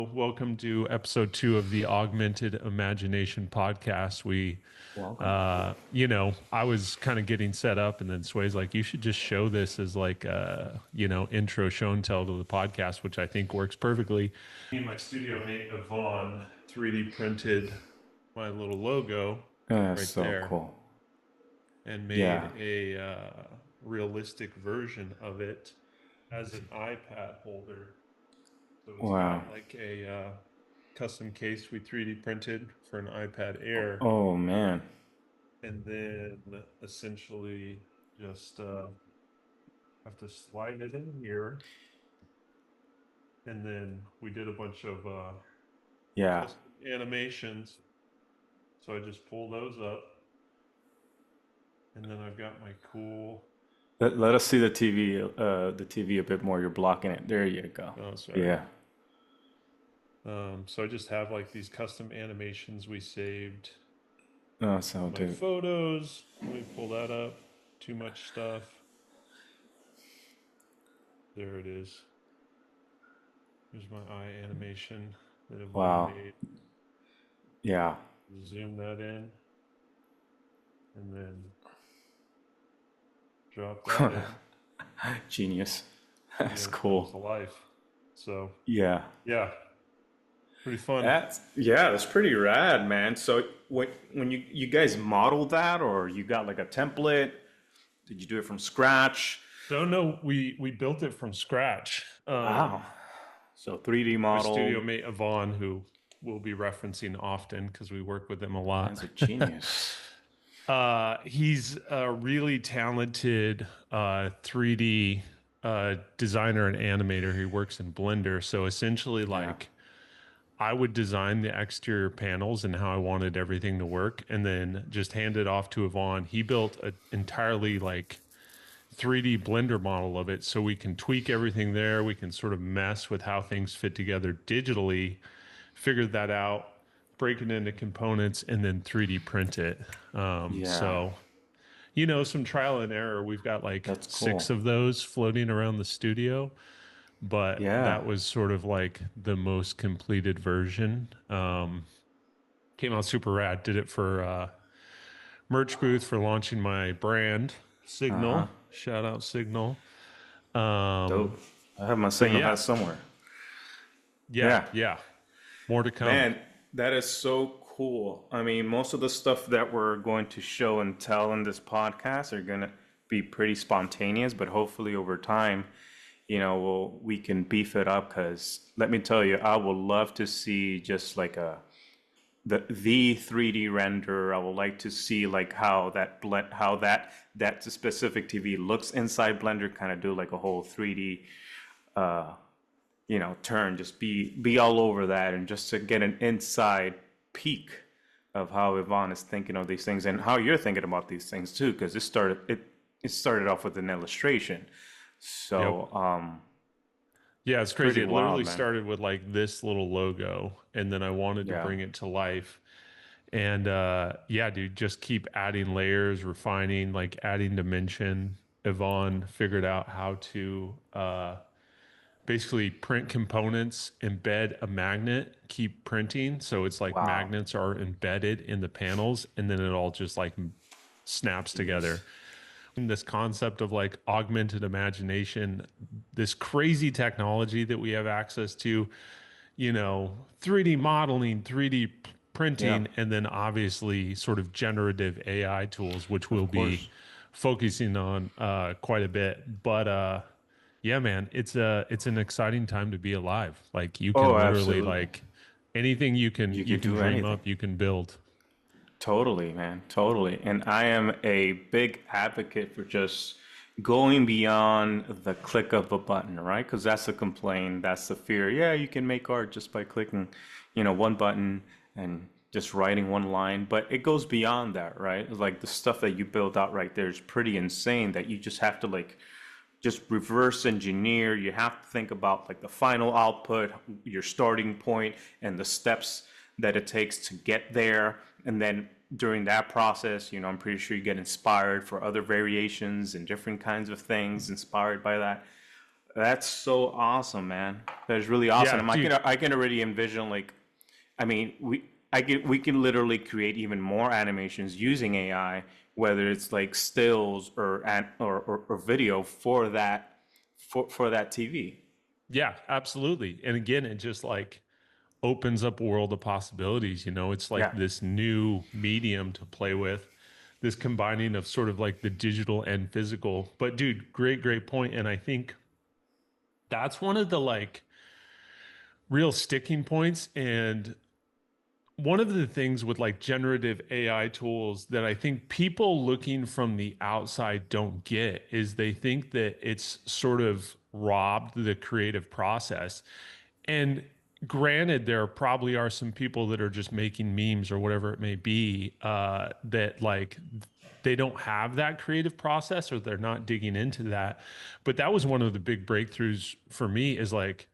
Welcome to episode 2 of the Augmented Imagination podcast. Welcome. I was kind of getting set up, and then Sway's like, you should just show this as like a, intro show and tell to the podcast, which I think works perfectly. Me and my studio mate, Yvonne, 3D printed my little logo That's right so there cool. and Yeah. made a realistic version of it as an iPad holder. So it's Wow. got like a custom case we 3D printed for an iPad Air, Oh man. and then essentially just have to slide it in here, and then we did a bunch of Yeah. custom animations. So I just pull those up, and then I've got my cool. Let us see the TV a bit more. You're blocking it. There you go. Oh, sorry. Yeah. So I just have like these custom animations we saved. Oh, so My dude. photos. Let me pull that up. Too much stuff. There it is. Here's my eye animation that Yvonne Wow. made. Yeah. Zoom that in, and then drop that in. Genius. And That's then it comes to cool. life. So Yeah. yeah, pretty fun. That's pretty rad, man. So when you guys modeled that, or you got like a template? Did you do it from scratch? So no, we built it from scratch. Wow. So 3D My model. studio mate Yvonne, who we'll be referencing often because we work with him a lot. Man's a genius. He's a really talented 3D designer and animator. He works in Blender. So essentially, Yeah. like, I would design the exterior panels and how I wanted everything to work, and then just hand it off to Yvonne. He built an entirely like 3D Blender model of it, so we can tweak everything there. We can sort of mess with how things fit together digitally, figure that out, break it into components, and then 3D print it. Yeah. So some trial and error. We've got like That's six cool. of those floating around the studio, but Yeah. that was sort of like the most completed version. Came out super rad. Did it for merch booth for launching my brand, Uh-huh. Signal. Shout out Signal. Um, Dope. I have my but signal yeah, hat somewhere. yeah, Yeah. yeah. More to come. Man, that is so cool. I mean, most of the stuff that we're going to show and tell in this podcast are going to be pretty spontaneous, but hopefully over time, we can beef it up because let me tell you, I would love to see just like the 3D render. I would like to see like how that specific TV looks inside Blender, kind of do like a whole 3D turn, just be all over that, and just to get an inside peek of how Yvonne is thinking of these things and how you're thinking about these things too, because it started off with an illustration. Yep. So Yeah, it's it's pretty crazy. It wild, literally man. started with like this little logo, and then I wanted to Yeah. bring it to life. And yeah, dude, just keep adding layers, refining, like adding dimension. Yvonne figured out how to basically print components, embed a magnet, keep printing. So it's like Wow. magnets are embedded in the panels, and then it all just like snaps Jeez. together. And this concept of like augmented imagination, this crazy technology that we have access to, 3D modeling, 3D Yeah. printing, and then obviously sort of generative AI tools, which we'll Of be course. focusing on quite a bit. But yeah, man, it's an exciting time to be alive. Like you Oh, can literally absolutely. like anything you can You you could can do dream anything. up, you can build. Totally, man. Totally. And I am a big advocate for just going beyond the click of a button, right? Because that's the complaint, that's the fear. Yeah, you can make art just by clicking, one button and just writing one line. But it goes beyond that, right? Like the stuff that you build out right there is pretty insane that you just have to like just reverse engineer. You have to think about like the final output, your starting point, and the steps that it takes to get there. And then during that process, I'm pretty sure you get inspired for other variations and different kinds of things inspired by that. That's so awesome, man. That is really awesome. Yeah, dude. I can already envision like, I mean, we can literally create even more animations using AI, whether it's like stills or video for that TV. Yeah, absolutely. And again, it just like opens up a world of possibilities. It's like Yeah, this new medium to play with, this combining of sort of like the digital and physical. But dude, great, great point. And I think that's one of the like real sticking points. And one of the things with like generative AI tools that I think people looking from the outside don't get is they think that it's sort of robbed the creative process. And granted, there probably are some people that are just making memes or whatever it may be, that like they don't have that creative process or they're not digging into that. But that was one of the big breakthroughs for me is like,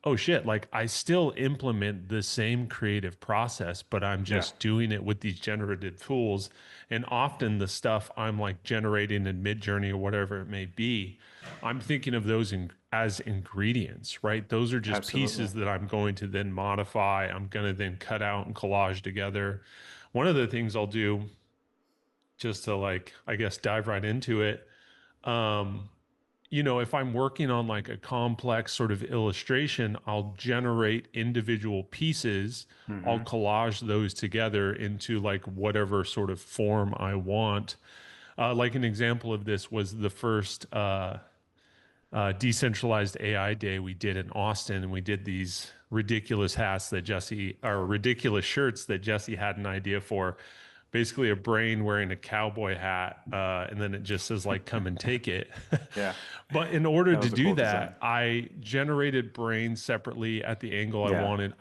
oh shit, like I still implement the same creative process, but I'm yeah, just doing it with these generative tools. And often the stuff I'm like generating in Midjourney or whatever it may be, I'm thinking of those as ingredients, right? Those are just absolutely. pieces that I'm going to then modify. I'm going to then cut out and collage together. One of the things I'll do just to like, I guess, dive right into it. Um, if I'm working on like a complex sort of illustration, I'll generate individual pieces. I'll Hmm. collage those together into like whatever sort of form I want. Like an example of this was the first decentralized AI day we did in Austin, and we did these ridiculous hats that Jesse, or ridiculous shirts that Jesse had an idea for. Basically, a brain wearing a cowboy hat, and then it just says like "Come and take it." Yeah, But in order that to was a do cool design. that, I generated brains separately at the angle I Yeah. wanted.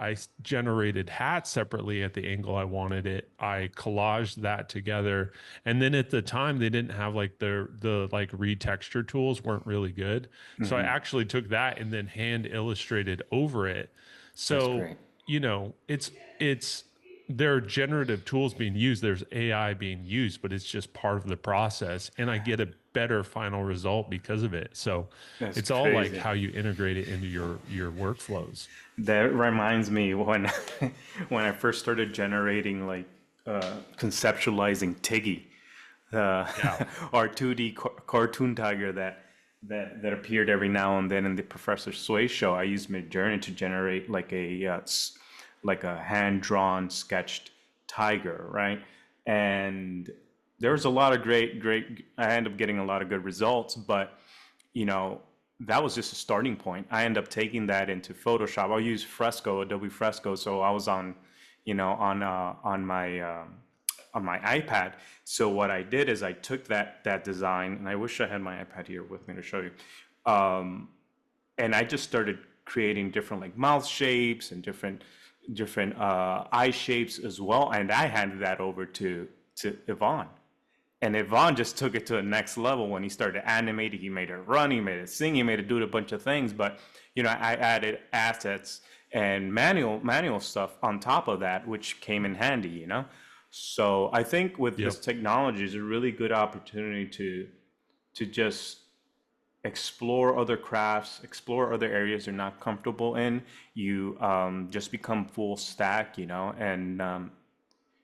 Generated hats separately at the angle I wanted it. I collaged that together, and then at the time they didn't have like the like retexture tools weren't really good. So I Hmm. actually took that and then hand illustrated over it. That's So, great. it's there are generative tools being used, there's AI being used, but it's just part of the process. And I get a better final result because of it. So That's it's all like crazy. how you integrate it into your workflows. That reminds me when when I first started generating like conceptualizing Tiggy, uh, Yeah. our 2D cartoon tiger that appeared every now and then in the Professor Sway show. I used Midjourney to generate like like a hand drawn sketched tiger, right? And there was a lot of great. I ended up getting a lot of good results, but you know, that was just a starting point. I end up taking that into Photoshop. I'll use Fresco, Adobe Fresco. So I was on, on my iPad. So what I did is I took that design, and I wish I had my iPad here with me to show you. And I just started creating different like mouth shapes and different eye shapes as well. And I handed that over to Yvonne. And Yvonne just took it to the next level when he started animating. He made it run, he made it sing, he made it do a bunch of things. But I added assets and manual stuff on top of that, which came in handy. So I think with this Yep. technology is a really good opportunity to just explore other crafts, explore other areas you're not comfortable in. You just become full stack, and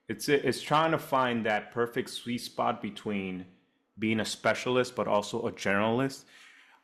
it's trying to find that perfect sweet spot between being a specialist but also a generalist.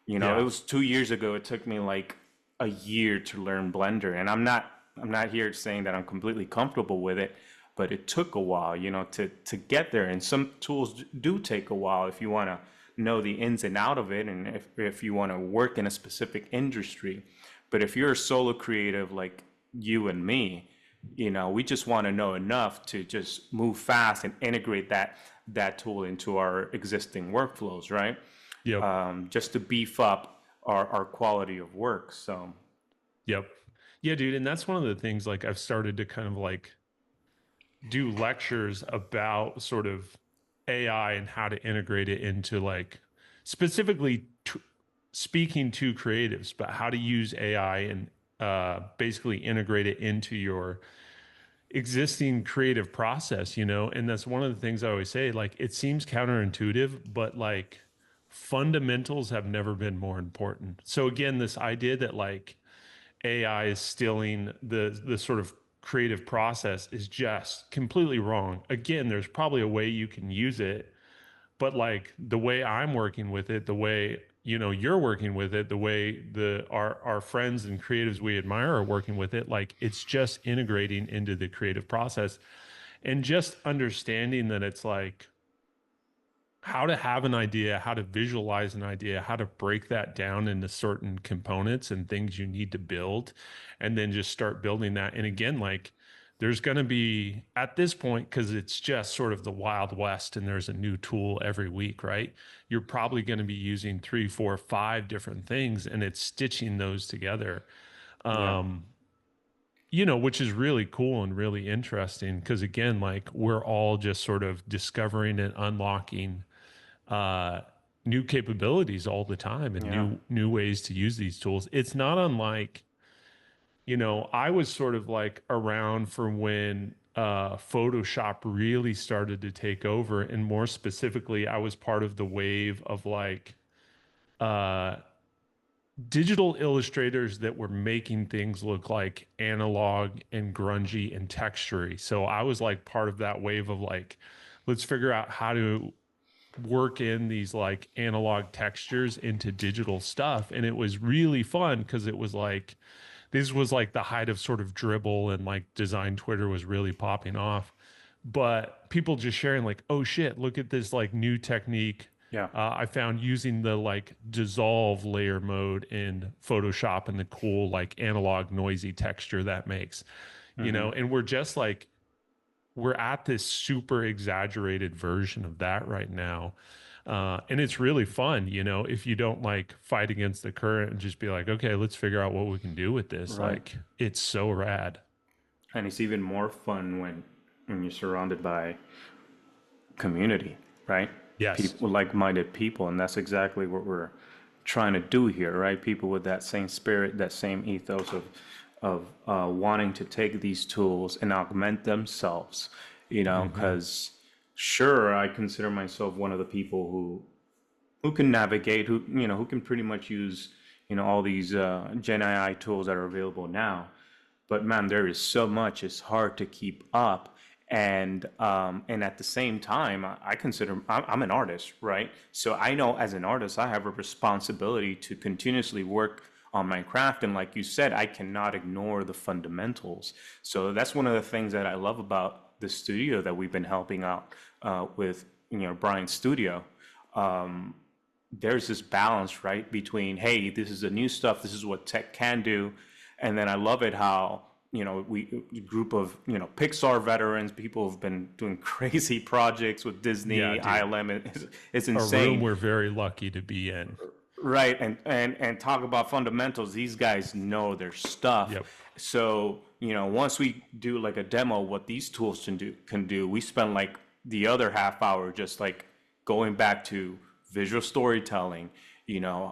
It Yeah. was 2 years ago. It took me like a year to learn Blender, and I'm not here saying that I'm completely comfortable with it, but it took a while, to get there. And some tools do take a while if you want to know the ins and out of it, and if you want to work in a specific industry. But if you're a solo creative like you and me, we just want to know enough to just move fast and integrate that tool into our existing workflows, right? Yep. Just to beef up our quality of work. So Yep. Yeah, dude. And that's one of the things like I've started to kind of like do lectures about sort of AI and how to integrate it into like specifically speaking to creatives, but how to use AI and basically integrate it into your existing creative process. And that's one of the things I always say. Like, it seems counterintuitive, but like fundamentals have never been more important. So again, this idea that like AI is stealing the sort of creative process is just completely wrong. Again, there's probably a way you can use it, but like the way I'm working with it, the way you're working with it, the way our friends and creatives we admire are working with it, like it's just integrating into the creative process and just understanding that it's like how to have an idea, how to visualize an idea, how to break that down into certain components and things you need to build, and then just start building that. And again, like there's going to be at this point, because it's just sort of the Wild West and there's a new tool every week, right? You're probably going to be using three, four, five different things and it's stitching those together. Yeah. Um, which is really cool and really interesting because again, like we're all just sort of discovering and unlocking uh, new capabilities all the time and Yeah. new ways to use these tools. It's not unlike, I was sort of like around for when Photoshop really started to take over, and more specifically, I was part of the wave of like uh, digital illustrators that were making things look like analog and grungy and textury. So I was like part of that wave of like, let's figure out how to work in these like analog textures into digital stuff. And it was really fun because it was like, this was like the height of sort of dribble and like design Twitter was really popping off. But people just sharing like, oh shit, look at this like new technique. Yeah. I found using the like dissolve layer mode in Photoshop and the cool like analog noisy texture that makes, Mm-hmm. and we're just like, we're at this super exaggerated version of that right now. And it's really fun, if you don't like fight against the current and just be like, okay, let's figure out what we can do with this. Right. Like, it's so rad. And it's even more fun when you're surrounded by community, right? Yes. People, like-minded people, and that's exactly what we're trying to do here, right? People with that same spirit, that same ethos of wanting to take these tools and augment themselves, Hmm. because sure, I consider myself one of the people who can navigate, who can pretty much use, all these Gen AI tools that are available now. But man, there is so much; it's hard to keep up. And at the same time, I consider I'm an artist, right? So I know as an artist, I have a responsibility to continuously work on my craft. And like you said, I cannot ignore the fundamentals. So that's one of the things that I love about the studio that we've been helping out with, Brian's studio. There's this balance, right, between, hey, this is the new stuff, this is what tech can do. And then I love it how, we a group of, Pixar veterans, people who've been doing crazy projects with Yeah, Disney, dude. ILM. It's A room insane. we're very lucky to be in. Right. And talk about fundamentals. These guys know their stuff. Yep. So, once we do like a demo of what these tools can do, we spend like the other half hour just like going back to visual storytelling,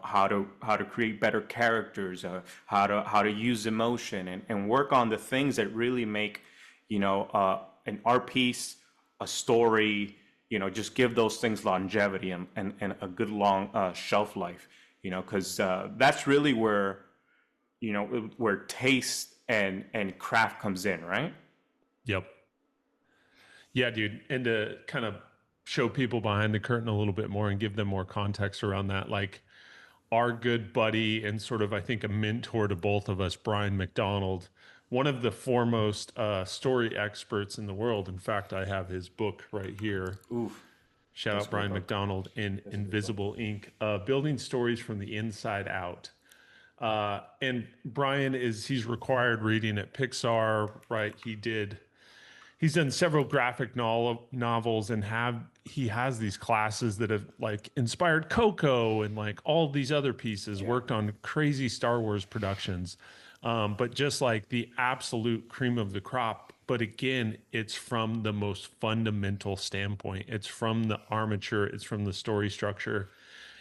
how to create better characters, how to use emotion and work on the things that really make, an art piece, a story, just give those things longevity and a good long shelf life, because that's really where taste and craft comes in, right? Yep. Yeah, dude. And to kind of show people behind the curtain a little bit more and give them more context around that, like our good buddy and sort of, I think, a mentor to both of us, Brian McDonald, one of the foremost story experts in the world. In fact, I have his book right here. Oof, Shout that's out a good Brian book. McDonald in That's a good book. Invisible Ink, Building Stories from the Inside Out. And Brian he's required reading at Pixar, right? He's done several graphic novels and he has these classes that have like inspired Coco and like all these other pieces, Yeah. worked on crazy Star Wars productions. But just like the absolute cream of the crop. But again, it's from the most fundamental standpoint. It's from the armature, it's from the story structure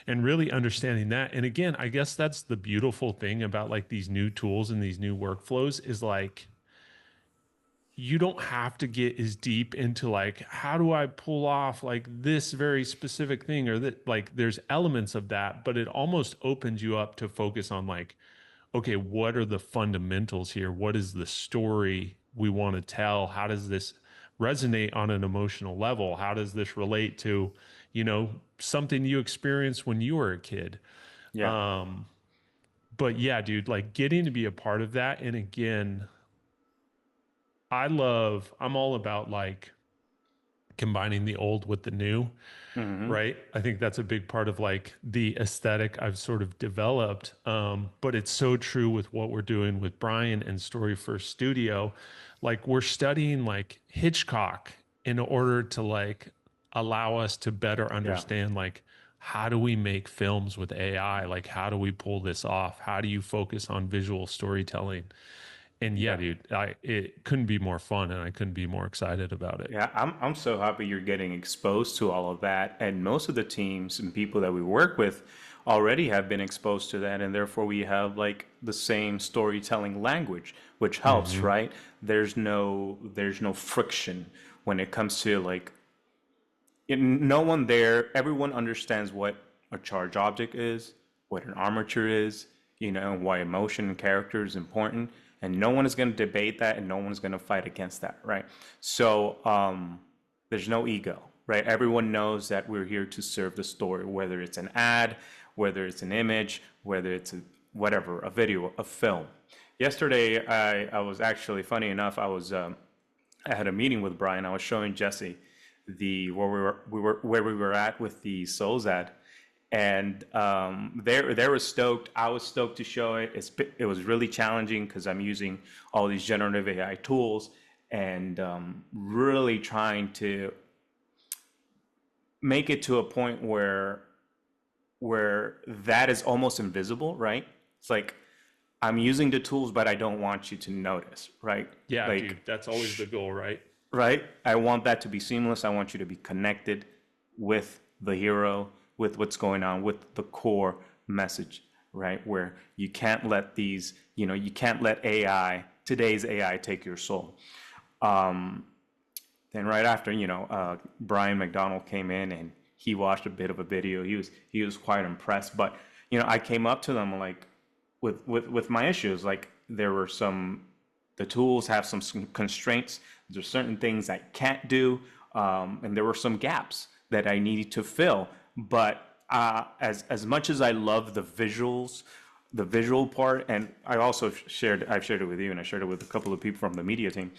and really understanding that. And again, I guess that's the beautiful thing about like these new tools and these new workflows is like you don't have to get as deep into like how do I pull off like this very specific thing or that like there's elements of that, but it almost opens you up to focus on like, okay, what are the fundamentals here? What is the story we want to tell? How does this resonate on an emotional level? How does this relate to, something you experienced when you were a kid? Yeah. Um, but yeah, dude, like getting to be a part of that. And again, I'm all about like combining the old with the new, Hmm. right? I think that's a big part of like the aesthetic I've sort of developed. But it's so true with what we're doing with Brian and Story First Studio. Like we're studying like Hitchcock in order to like allow us to better Yeah. understand like how do we make films with AI? Like how do we pull this off? How do you focus on visual storytelling? And yeah, Yeah. dude, it couldn't be more fun and I couldn't be more excited about it. Yeah, I'm so happy you're getting exposed to all of that. And most of the teams and people that we work with already have been exposed to that, and therefore we have like the same storytelling language, which helps, Hmm. right? There's no friction when it comes to like no one there, everyone understands what a charge object is, what an armature is, and why emotion and character is important. And no one is going to debate that and no one's going to fight against that, right? So there's no ego, right? Everyone knows that we're here to serve the story, whether it's an ad, whether it's an image, whether it's whatever, a video, a film. Yesterday, I was actually, funny enough, I had a meeting with Brian. I was showing Jesse the where we were at with the Souls ad, and they were stoked. I was stoked to show it. It was really challenging because I'm using all these generative AI tools and really trying to make it to a point where that is almost invisible, right? It's like I'm using the tools, but I don't want you to notice, right? Yeah, Like, dude, that's always the goal, right? right? I want that to be seamless. I want you to be connected with the hero, with what's going on, with the core message, right? Where you can't let you can't let today's AI take your soul. Um, then right after, Brian McDonald came in and he watched a bit of a video. He was quite impressed, but I came up to them like with my issues. Like the tools have some constraints. There's certain things I can't do, and there were some gaps that I needed to fill. But as much as I love the visuals, the visual part, and I've shared it with you, and I shared it with a couple of people from the media team.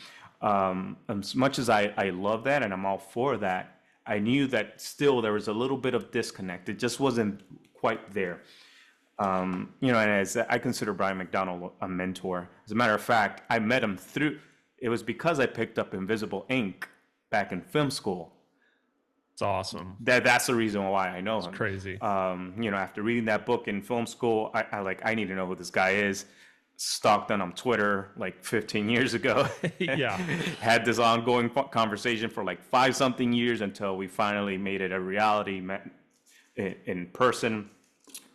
As much as I love that and I'm all for that, I knew that still there was a little bit of disconnect. It just wasn't quite there. And as I consider Brian McDonald a mentor. As a matter of fact, I met him it was because I picked up Invisible Ink back in film school. It's awesome. That's the reason why I know It's him. crazy. After reading that book in film school, I need to know who this guy is. Stalked him on Twitter like 15 years ago. Yeah. Had this ongoing conversation for like 5 something years until we finally made it a reality, met in person.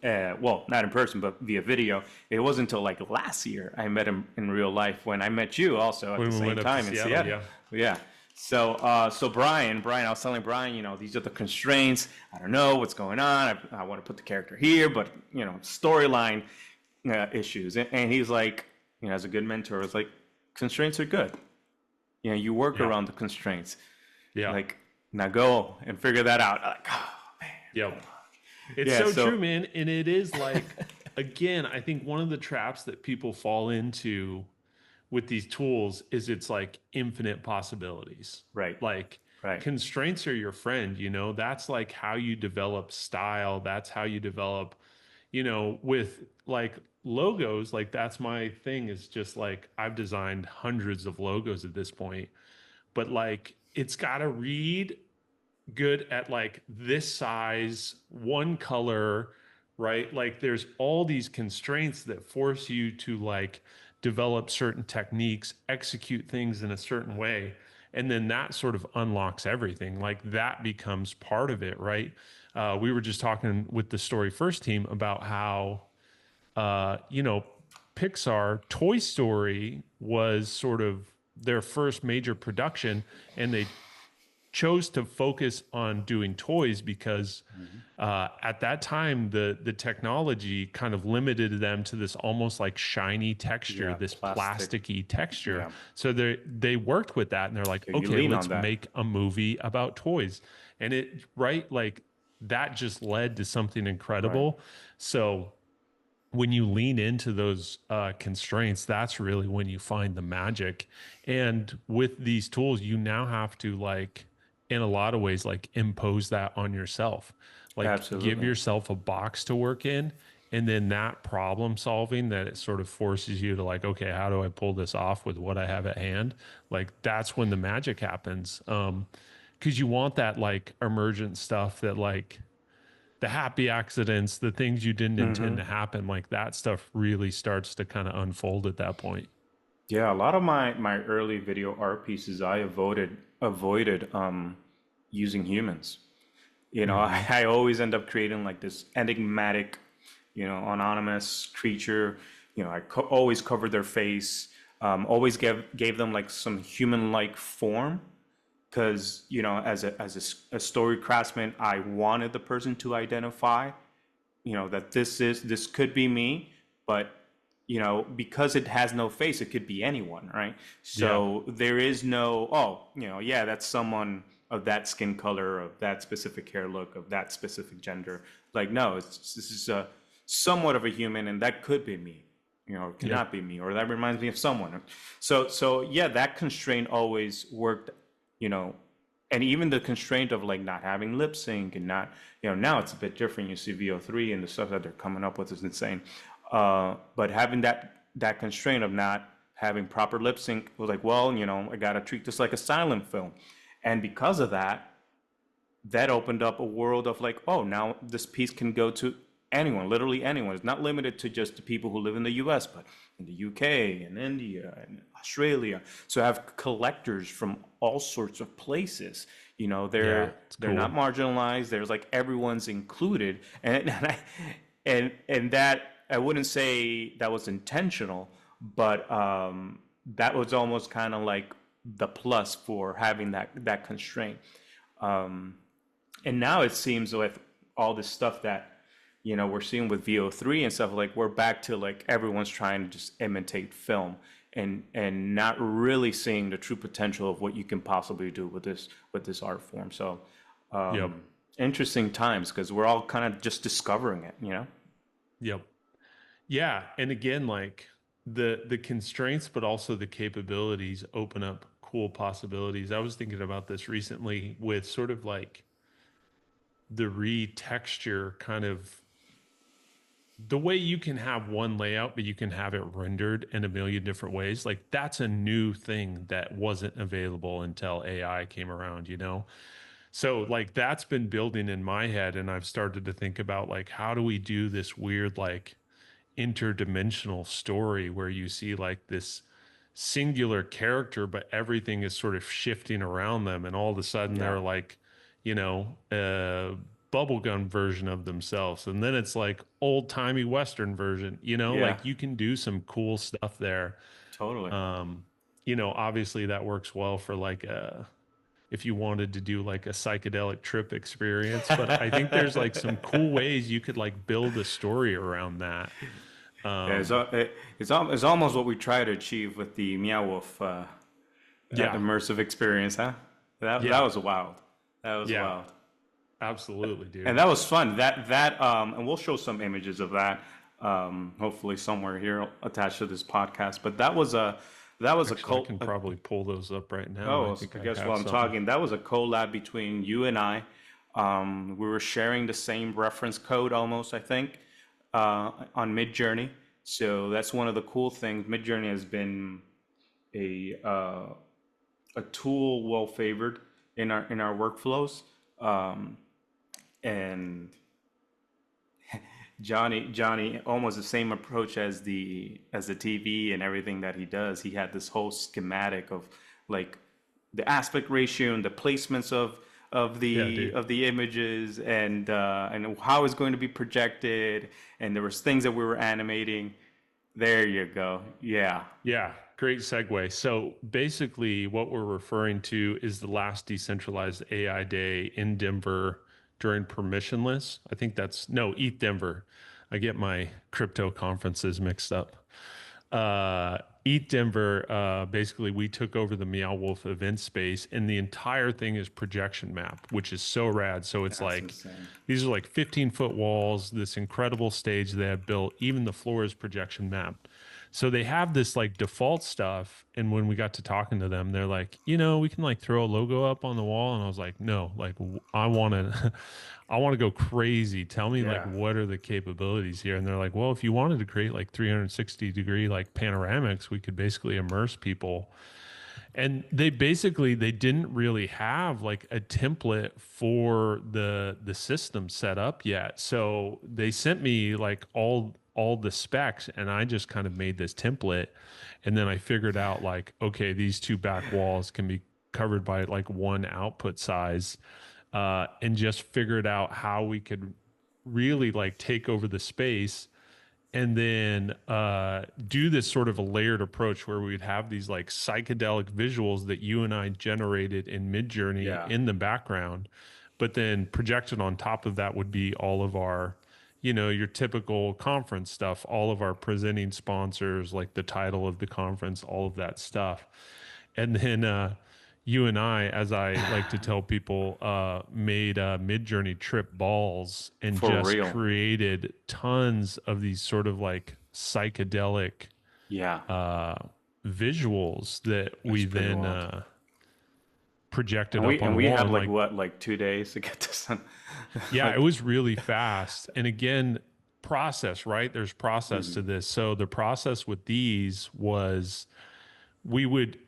Well, not in person, but via video. It wasn't until like last year I met him in real life when I met you also at When the we same went up to time in Seattle, Seattle. yeah. Yeah. So Brian, I was telling Brian, these are the constraints. I don't know what's going on. I want to put the character here, but storyline issues. And he's like, as a good mentor, it's like constraints are good. You work Yeah. around the constraints. Yeah. Like now go and figure that out. Like, oh Yep. man. It's Yeah. so So true, man. And it is like, again, I think one of the traps that people fall into with these tools is it's like infinite possibilities. right, Like right. constraints are your friend, that's like how you develop style. That's how you develop, with like logos, like that's my thing is just like I've designed hundreds of logos at this point, but like it's got to read good at like this size, one color, right? Like there's all these constraints that force you to like develop certain techniques, execute things in a certain way. And then that sort of unlocks everything. Like that becomes part of it, right? We were just talking with the Story First team about how, uh, you know, Pixar Toy Story was sort of their first major production, and they chose to focus on doing toys because at that time the technology kind of limited them to this almost like shiny texture, Yeah, this plastic. plasticky texture. Yeah. So they worked with that, and they're like, So you okay, lean on let's that. make a movie about toys. And it right like that just led to something Right. incredible. So when you lean into those constraints, that's really when you find the magic. And with these tools, you now have to like, in a lot of ways, like impose that on yourself. Like give Absolutely. yourself a box to work in, and then that problem solving that it sort of forces you to like, okay, how do I pull this off with what I have at hand? Like that's when the magic happens. Because you want that like emergent stuff that like the happy accidents, the things you didn't intend Hmm. to happen, like that stuff really starts to kind of unfold at that point. Yeah, a lot of my early video art pieces, I avoided using humans. Hmm. I always end up creating like this enigmatic, anonymous creature. I always covered their face, always gave them like some human-like form, because as a story craftsman, I wanted the person to identify, that this could be me, but because it has no face, it could be anyone, right? Yeah. So there is no, oh, yeah, that's someone of that skin color, of that specific hair look, of that specific gender. Like, no, this is a somewhat of a human, and that could be me, or it Yep. cannot be me, or that reminds me of someone. So yeah, that constraint always worked, you know, and even the constraint of like not having lip sync and not, now it's a bit different. You see VO3 and the stuff that they're coming up with is insane. But having that constraint of not having proper lip sync was like, well, I gotta treat this like a silent film, and because of that, that opened up a world of like, oh, now this piece can go to anyone, literally anyone. It's not limited to just the people who live in the US, but in the UK and India and Australia. So I have collectors from all sorts of places. Yeah. They're It's they're not cool. marginalized. There's like everyone's included. And that, I wouldn't say that was intentional, but that was almost kind of like the plus for having that constraint. Um, and now it seems with all this stuff that we're seeing with VO3 and stuff, like we're back to like everyone's trying to just imitate film, and not really seeing the true potential of what you can possibly do with this art form. So Yep. interesting times, because we're all kind of just discovering it. Yep. Yeah. And again, like the constraints, but also the capabilities open up cool possibilities. I was thinking about this recently with sort of like the retexture kind of the way you can have one layout, but you can have it rendered in a million different ways. Like that's a new thing that wasn't available until AI came around, you know? So like that's been building in my head, and I've started to think about like how do we do this weird like interdimensional story where you see like this singular character, but everything is sort of shifting around them, and all of a sudden Yeah. they're like, a bubblegum version of themselves, and then it's like old timey Western version. Yeah. Like you can do some cool stuff there. Totally. Um, Obviously that works well for like if you wanted to do like a psychedelic trip experience, but I think there's like some cool ways you could like build a story around that. Yeah, Um, it's almost what we try to achieve with the Meow Wolf, that yeah, immersive experience, huh? That yeah, was wild. That was yeah, wild. absolutely, And dude. that was fun. And we'll show some images of that, hopefully somewhere here attached to this podcast. But that was a Actually, I cult. can probably pull those up right now. I Oh, think I I guess while have I'm something. talking, that was a collab between you and I. We were sharing the same reference code almost, I think, on Midjourney. So that's one of the cool things. Midjourney has been a uh, a tool well favored in our workflows. Um, and Johnny almost the same approach as the TV and everything that he does. He had this whole schematic of like the aspect ratio and the placements of Yeah, the dude. of the images, and how it's going to be projected, and there was things that we were animating. There you go. Yeah. Yeah. great segue. So basically, what we're referring to is the last decentralized AI day in Denver during permissionless. I think that's no, ETH Denver. I get my crypto conferences mixed up. ETH Denver, basically, we took over the Meow Wolf event space, and the entire thing is projection map, which is so rad. So it's That's like insane. these are like 15-foot walls, this incredible stage they have built. Even the floor is projection map. So they have this like default stuff. And when we got to talking to them, they're like, we can like throw a logo up on the wall. And I was like, no, like I want to, I want to go crazy. Tell me like Yeah. what are the capabilities here? And they're like, well, if you wanted to create like 360-degree like panoramics, we could basically immerse people. And they didn't really have like a template for the system set up yet. So they sent me like all the specs, and I just kind of made this template. And then I figured out like, okay, these two back walls can be covered by like one output size, and just figured out how we could really like take over the space, and then do this sort of a layered approach where we'd have these like psychedelic visuals that you and I generated in Midjourney Yeah. in the background, but then projected on top of that would be all of our, your typical conference stuff, all of our presenting sponsors, like the title of the conference, all of that stuff. And then you and I, as I like to tell people, made Midjourney trip balls and For just real. created tons of these sort of like psychedelic Yeah. uh, visuals that That's we pretty then wild. projected And we up on and the we wall. had And like like, what, like 2 days to get this done. yeah, it Like, was really fast. And again, process, right? There's process to mhm, this. So the process with these was we would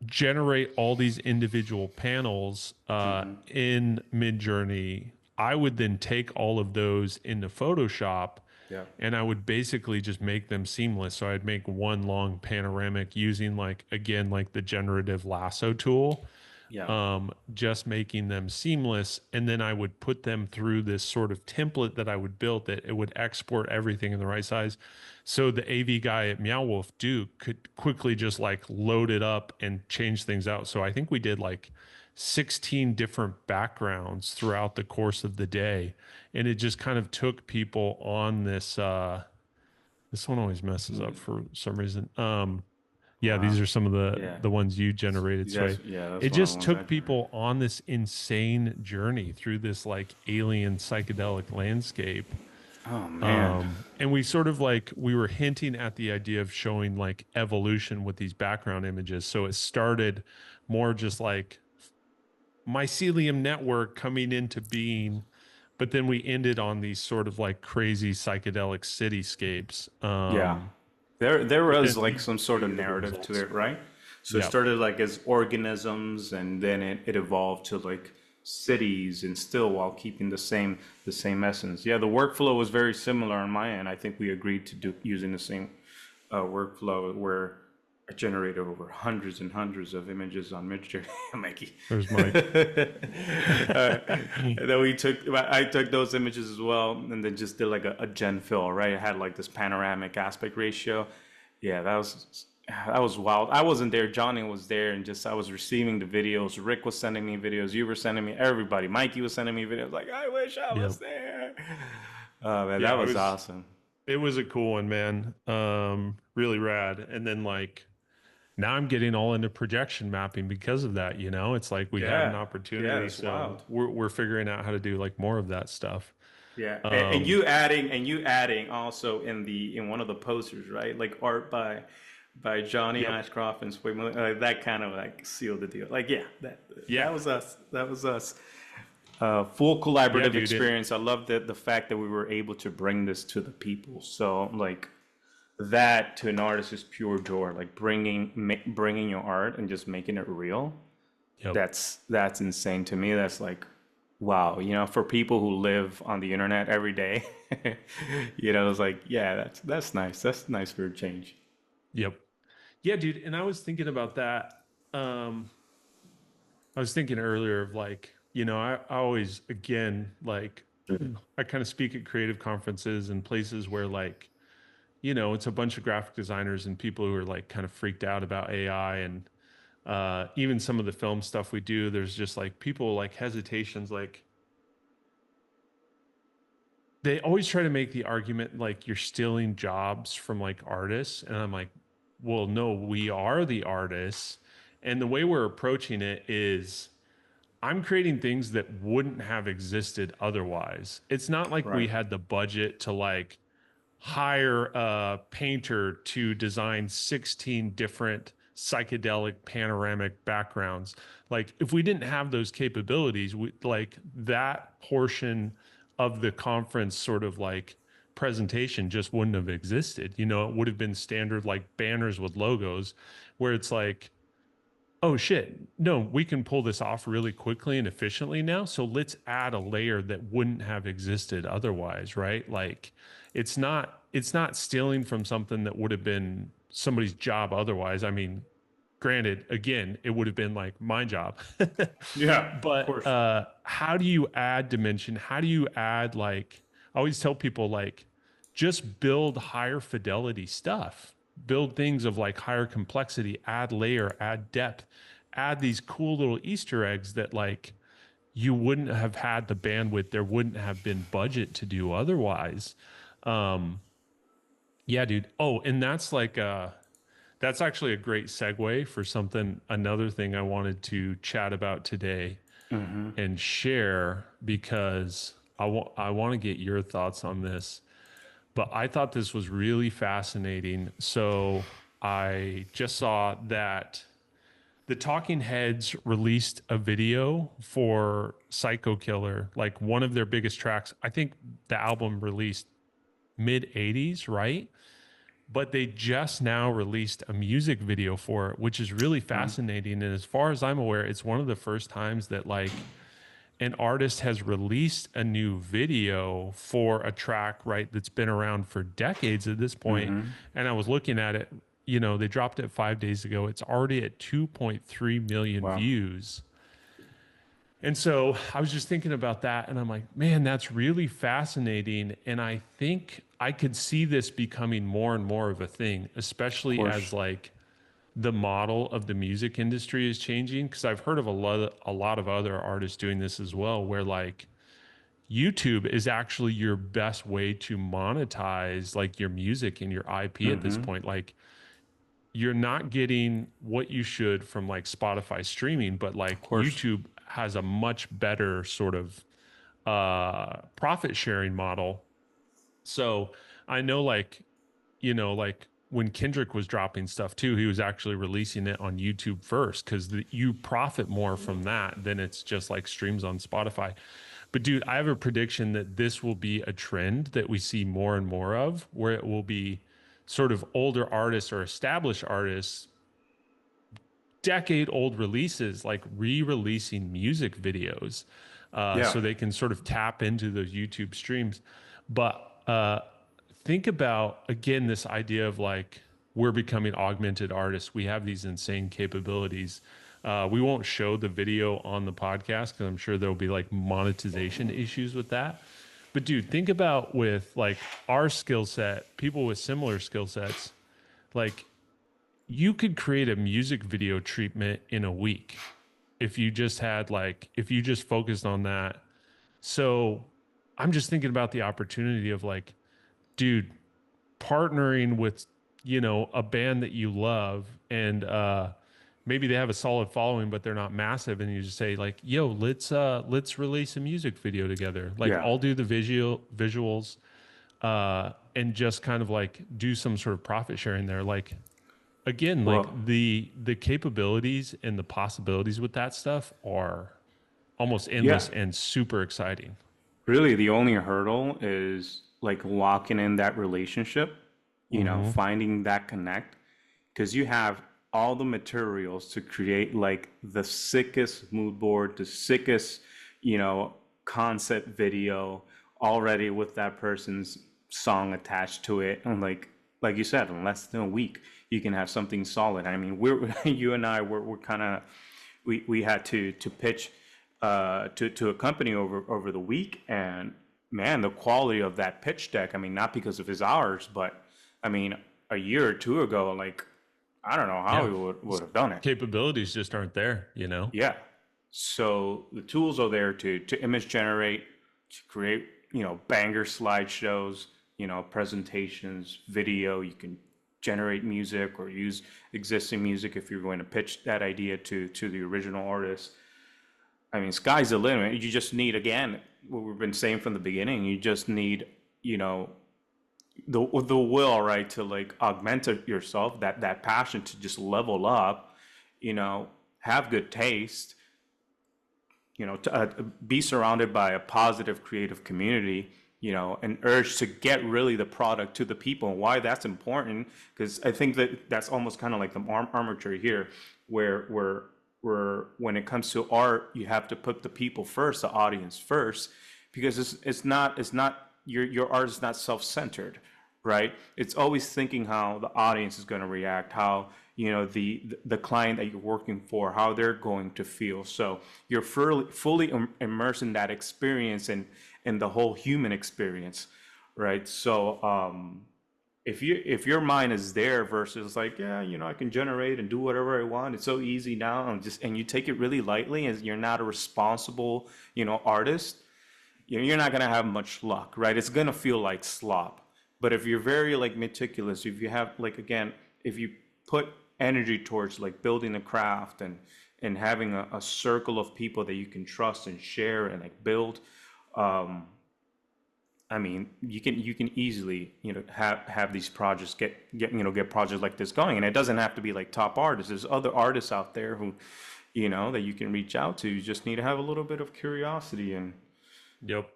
generate all these individual panels mhm, in Midjourney. I would then take all of those into Photoshop, yeah, and I would basically just make them seamless. So I'd make one long panoramic using like again like the generative lasso tool, yeah, just making them seamless. And then I would put them through this sort of template that I would build that it would export everything in the right size. So the AV guy at Meow Wolf Duke could quickly just like load it up and change things out. So I think we did like 16 different backgrounds throughout the course of the day. And it just kind of took people on this one always messes up mhm. for some reason. Yeah, these Wow, are some of the yeah. the ones you generated. You So guys, yeah, it that's one of the just ones I took generated. people on this insane journey through this like alien psychedelic landscape. Oh man, And we sort of like we were hinting at the idea of showing like evolution with these background images. So it started more just like mycelium network coming into being, but then we ended on these sort of like crazy psychedelic cityscapes. yeah. There But was then like these some sort of created the narrative to results. it, right? So it Yeah. started like as organisms, and then it evolved to like cities, and still while keeping the same essence. Yeah, the workflow was very similar on my end. I think we agreed to do using the same workflow where I generated over hundreds and hundreds of images on Midjourney, Mikey. There's Mike. And then I took those images as well, and then just did like a gen fill, right? It had like this panoramic aspect ratio. Yeah, that was wild. I wasn't there. Johnny was there, and just I was receiving the videos. Rick was sending me videos. You were sending me everybody. Mikey was sending me videos. Like, I wish I Yep. was there. Oh man, that Yeah, was awesome. it was a cool one, man. Really rad. And then like now I'm getting all into projection mapping because of that, It's like we had an Yeah, yeah, opportunity, that's so wild. we're figuring out how to do like more of that stuff. Yeah, and Um, you adding also in one of the posters, right? Like art by Johnny yep. Ashcroft and Sway Miller, like that kind of like sealed the deal. Like, yeah, that Yeah. was us. That was us. Full Yeah, collaborative dude. And experience. I love the fact that we were able to bring this to the people. So like that to an artist is pure joy. Like bringing your art and just making it real. yep. That's insane to me. That's like, wow, for people who live on the internet every day, it's like, yeah, that's nice. That's nice for a change. Yep. Yeah, dude. And I was thinking about that. Um, I was thinking earlier of like, I always again like I kind of speak at creative conferences and places where like it's a bunch of graphic designers and people who are like kind of freaked out about AI and even some of the film stuff we do, there's just like people like hesitations, like they always try to make the argument like you're stealing jobs from like artists. And I'm like, well, no, we are the artists. And the way we're approaching it is I'm creating things that wouldn't have existed otherwise. It's not like we Right. had the budget to like hire a painter to design 16 different psychedelic panoramic backgrounds. Like if we didn't have those capabilities, we like that portion of the conference sort of like presentation just wouldn't have existed. It would have been standard like banners with logos where it's like, oh shit, no, we can pull this off really quickly and efficiently now. So let's add a layer that wouldn't have existed otherwise, right? Like it's not stealing from something that would have been somebody's job otherwise. I mean, granted, again, it would have been like my job. Yeah, of But course. how do you add dimension? How do you add like I always tell people like just build higher fidelity stuff. Build things of like higher complexity, add layer, add depth, add these cool little Easter eggs that like you wouldn't have had the bandwidth, there wouldn't have been budget to do otherwise. Um, yeah, dude. Oh, and that's actually a great segue for something, another thing I wanted to chat about today Hmm. and share because I want to get your thoughts on this. But I thought this was really fascinating. So I just saw that the Talking Heads released a video for Psycho Killer, like one of their biggest tracks. I think the album released mid 80s, right? But they just now released a music video for it, which is really fascinating. And as far as I'm aware, it's one of the first times that like an artist has released a new video for a track, right, that's been around for decades at this point. Hmm. And I was looking at it, they dropped it 5 days ago. It's already at 2.3 million Wow. views. And so I was just thinking about that and I'm like, man, that's really fascinating. And I think I could see this becoming more and more of a thing, Of especially course. as like the model of the music industry is changing. Cause I've heard of a lot of other artists doing this as well, where like YouTube is actually your best way to monetize like your music and your IP at this Hmm. point. Like you're not getting what you should from like Spotify streaming, but Of like course. YouTube has a much better sort of profit sharing model. So I know like when Kendrick was dropping stuff too, he was actually releasing it on YouTube first because you profit more from that than it's just like streams on Spotify. But dude, I have a prediction that this will be a trend that we see more and more of, where it will be sort of older artists or established artists, decade old releases, like re-releasing music videos, Yeah. so they can sort of tap into those YouTube streams. But think about again this idea of like we're becoming augmented artists. We have these insane capabilities. We won't show the video on the podcast because I'm sure there'll be like monetization issues with that. But dude, think about with like our skill set, people with similar skill sets, like you could create a music video treatment in a week if you just had like if you just focused on that. So I'm just thinking about the opportunity of like, dude, partnering with a band that you love and maybe they have a solid following but they're not massive and you just say like, yo, let's release a music video together, like Yeah. I'll do the visuals and just kind of like do some sort of profit sharing there. Like again, like Well, the capabilities and the possibilities with that stuff are almost yeah. endless and super exciting. Really, the only hurdle is like locking in that relationship, Hmm. finding that connect, because you have all the materials to create like the sickest mood board, the sickest, you know, concept video already with that person's song attached to it. And like you said, in less than a week, you can have something solid. I mean, you and I, we're kind of, we had to pitch to a company over the week, and man, the quality of that pitch deck. I mean, not because of his hours, but I mean, a year or two ago, like, I don't know how Yeah. we would have done it. Capabilities just aren't there, you know? Yeah. So the tools are there to image generate, to create, banger slideshows, presentations, video. You can generate music or use existing music if you're going to pitch that idea to the original artist. I mean, sky's the limit. You just need, again, what we've been saying from the beginning, you just need, you know, the will, right, to like augment yourself, that passion to just level up, have good taste, to be surrounded by a positive creative community, an urge to get really the product to the people. And why that's important, because I think that that's almost kind of like the armature here, where when it comes to art, you have to put the people first, the audience first, because it's not your art is not self-centered, right? It's always thinking how the audience is going to react, how the client that you're working for, how they're going to feel. So you're fully immersed in that experience and in the whole human experience, right? So if your mind is there versus like, yeah, I can generate and do whatever I want, it's so easy now, and you take it really lightly, and you're not a responsible artist, you're not gonna have much luck, right? It's gonna feel like slop. But if you're very like meticulous, if you have like, again, if you put energy towards like building a craft and having a circle of people that you can trust and share and like build, I mean, you can easily have these projects get projects like this going, and it doesn't have to be like top artists. There's other artists out there who that you can reach out to. You just need to have a little bit of curiosity and Yep.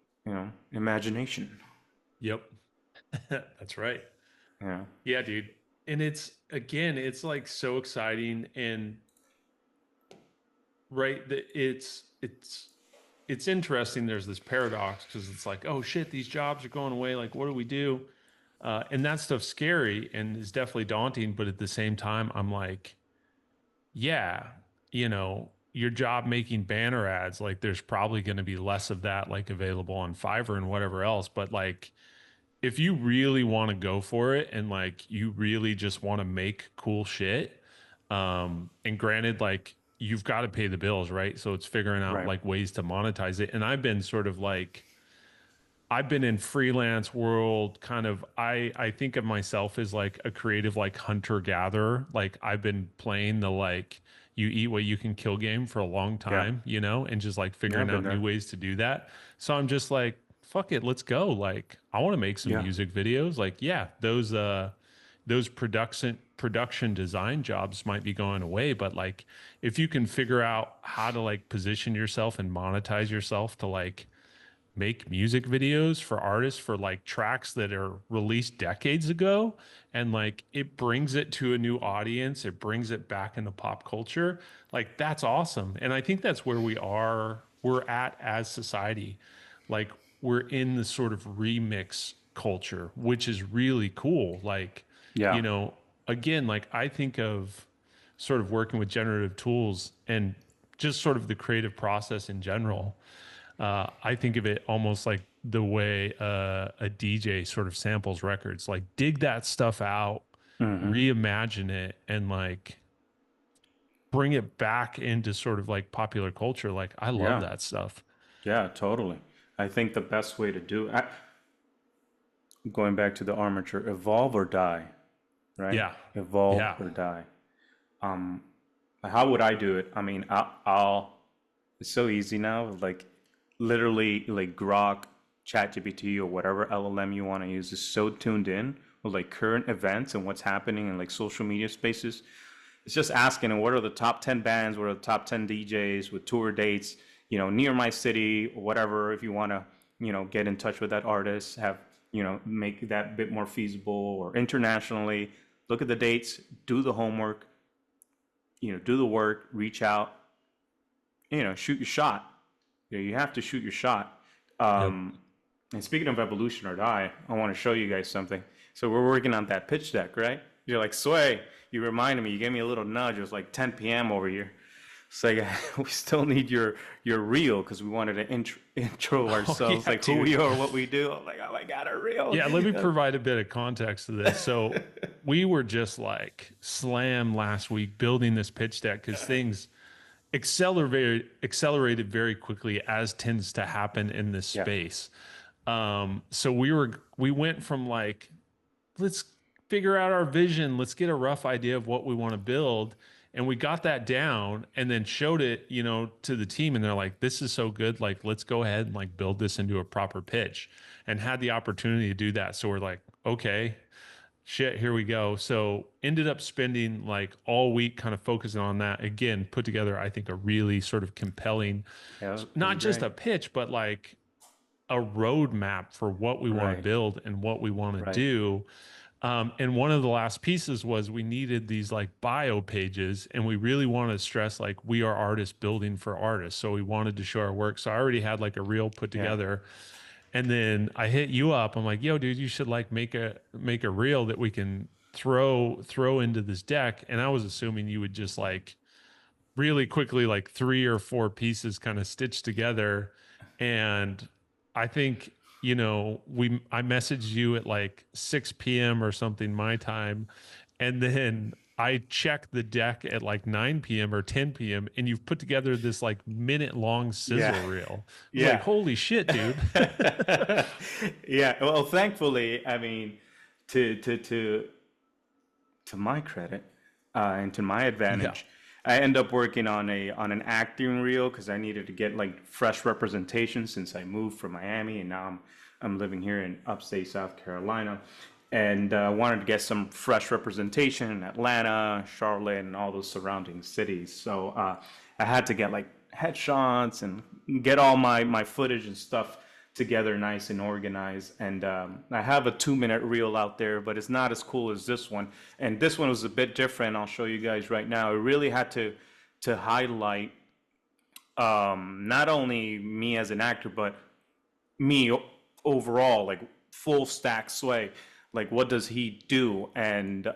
imagination. Yep. That's right. Yeah, Yeah, dude. And it's again, it's like so exciting and right that it's interesting. There's this paradox because it's like, oh shit, these jobs are going away. Like, what do we do? And that stuff's scary and is definitely daunting. But at the same time, I'm like, yeah, your job making banner ads, like there's probably going to be less of that like available on Fiverr and whatever else. But like if you really want to go for it and like you really just want to make cool shit, and granted, like you've got to pay the bills, right? So it's figuring out right. like ways to monetize it. And I've been sort of like I've been in freelance world kind of I think of myself as like a creative like hunter gatherer. Like I've been playing the like you eat what you can kill game for a long Yeah, time, and just like yeah, I've figuring been out new there. ways to do that. So I'm just like fuck it, let's go. Like I want to make some Yeah, music videos. Like yeah, those production design jobs might be going away, but like if you can figure out how to like position yourself and monetize yourself to like make music videos for artists for like tracks that are released decades ago and like it brings it to a new audience, it brings it back into pop culture, like that's awesome. And I think that's where we're at as society. Like we're in the sort of remix culture, which is really cool. Like, yeah. you know, again, like I think of sort of working with generative tools and just sort of the creative process in general. I think of it almost like the way a DJ sort of samples records, like dig that stuff out, Hmm. reimagine it, and like bring it back into sort of like popular culture. Like I love Yeah, that stuff. yeah, totally. I think the best way to do, going back to the armature, evolve or die, right? Yeah. Evolve Yeah. or die. Um, how would I do it? I mean, it's so easy now. Like, literally, like Grok, ChatGPT, or whatever LLM you want to use is so tuned in with like current events and what's happening in like social media spaces. It's just asking, what are the top 10 bands, what are the top 10 DJs with tour dates, near my city or whatever. If you want to, get in touch with that artist, have, make that a bit more feasible, or internationally, look at the dates, do the homework, do the work, reach out, shoot your shot. You have to shoot your shot. Yep. And speaking of evolution or die, I want to show you guys something. So we're working on that pitch deck, right? You're like, Sway, you reminded me, you gave me a little nudge. It was like 10 p.m. over here. So yeah, we still need your reel because we wanted to intro Oh ourselves, yeah, like who we dude. are, what we do. I'm like, oh my God, a reel. Yeah, let me provide a bit of context to this. So we were just like slam last week building this pitch deck because things accelerated very quickly, as tends to happen in this Yeah, space. So we went from like, let's figure out our vision, let's get a rough idea of what we want to build. And we got that down and then showed it, to the team. And they're like, this is so good. Like, let's go ahead and like build this into a proper pitch, and had the opportunity to do that. So we're like, okay, shit, here we go. So ended up spending like all week kind of focusing on that. Again, put together, I think, a really sort of compelling, yeah, it was not just great. a pitch, but like a roadmap for what we want to Right, build and what we want to right. do. And one of the last pieces was we needed these like bio pages, and we really wanted to stress like we are artists building for artists. So we wanted to show our work. So I already had like a reel put Yeah, together, and then I hit you up. I'm like, yo, dude, you should like make a reel that we can throw into this deck. And I was assuming you would just like really quickly like three or four pieces kind of stitched together. And I think, I messaged you at like 6 p.m. or something my time. And then I checked the deck at like 9 p.m. or 10 p.m. and you've put together this like minute long yeah, sizzle reel. I was like, yeah. holy shit, dude. Yeah. Well, thankfully, I mean, to my credit, and to my Yeah. advantage, I end up working on an acting reel because I needed to get like fresh representation since I moved from Miami and now I'm living here in upstate South Carolina, and wanted to get some fresh representation in Atlanta, Charlotte, and all those surrounding cities. So I had to get like headshots and get all my footage and stuff together nice and organized. And I have a 2 minute reel out there, but it's not as cool as this one. And this one was a bit different. I'll show you guys right now. It really had to highlight not only me as an actor, but me overall, like full stack sway. Like what does he do? And it